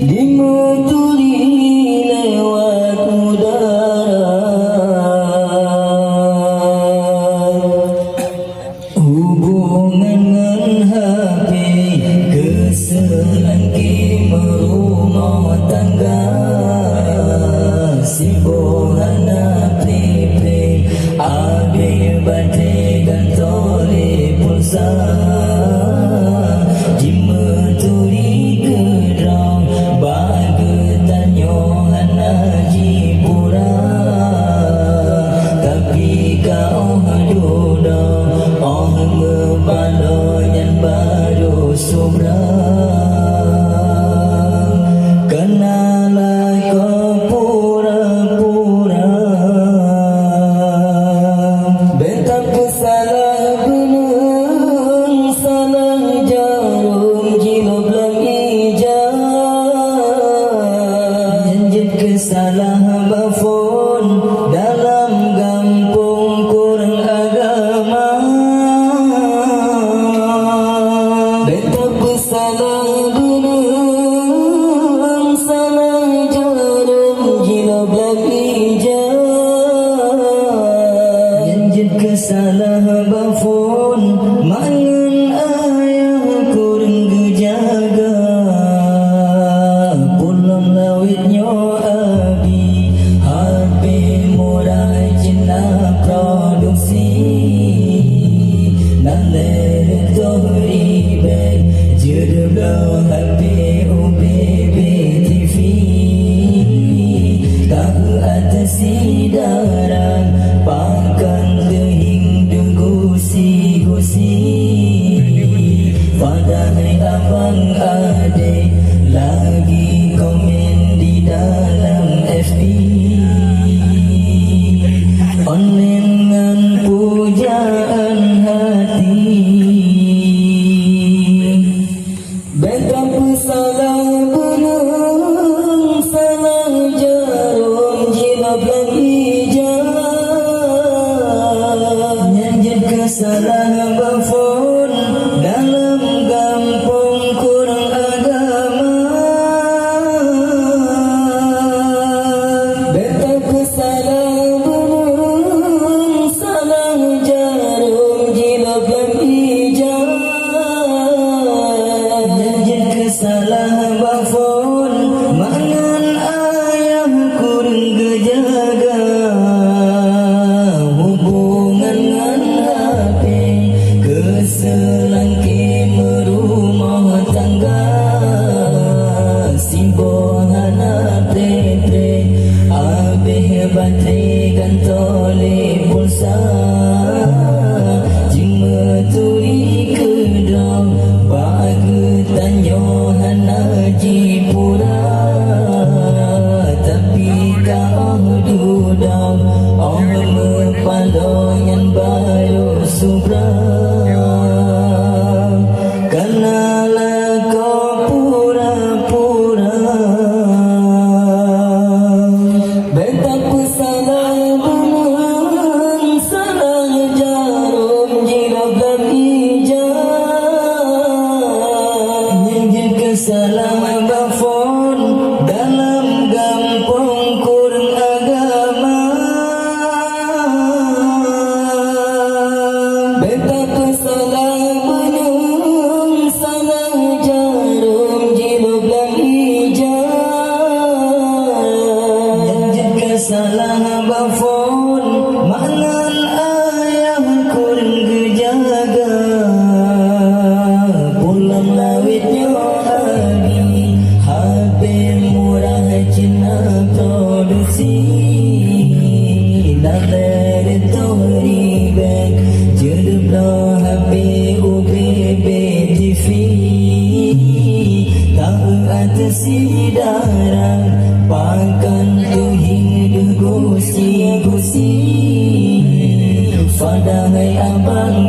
Dimutuli lewat udara, hubungan dengan HP, keselangki merumah tangga, sibuhana play abe baterai dan tole pulsa. Salah bafon dalam gampung kurang agama, betapa salah benang, salah jarum jilab hijau, janjit kesalah bafon mangan ayah kurang gejaga, pulang lawitnya sidaran pakan dehing degusi-gusi, padahal abang adik lagi komen di dalam FB, online dengan pujaan hati. Betapa salah benang, salah jarum jilab hijau, janjit kesalah bafon dalam gampung kurang agama, betapa salah benang, salah jarum jilab hijau, janjit kesalah bafon mangan ayah kurang gejaga, hubungan dengan HP, keselangki merumah tangga, sibuhana play abeh baterai dan tole pulsa, jimeturi kedong bagi tanyohan jipura, tapi kau dudang palongan baru subra, kenalah kau pura-pura, betapa salah benang, salah jarum jilab hijau, janjit kesalah bafon dalam gampung kurang agama, betapa salah benang, salah jarum jilab hijau, janjit kesalah bafon mangan ayah kurang gejaga, pulang lawitnya lagi HP murah Cina produksi, dalam tori bag jedeblah HP UBB TV, tak ada sidaran pakan tuhing degusi-gusi, padahal abang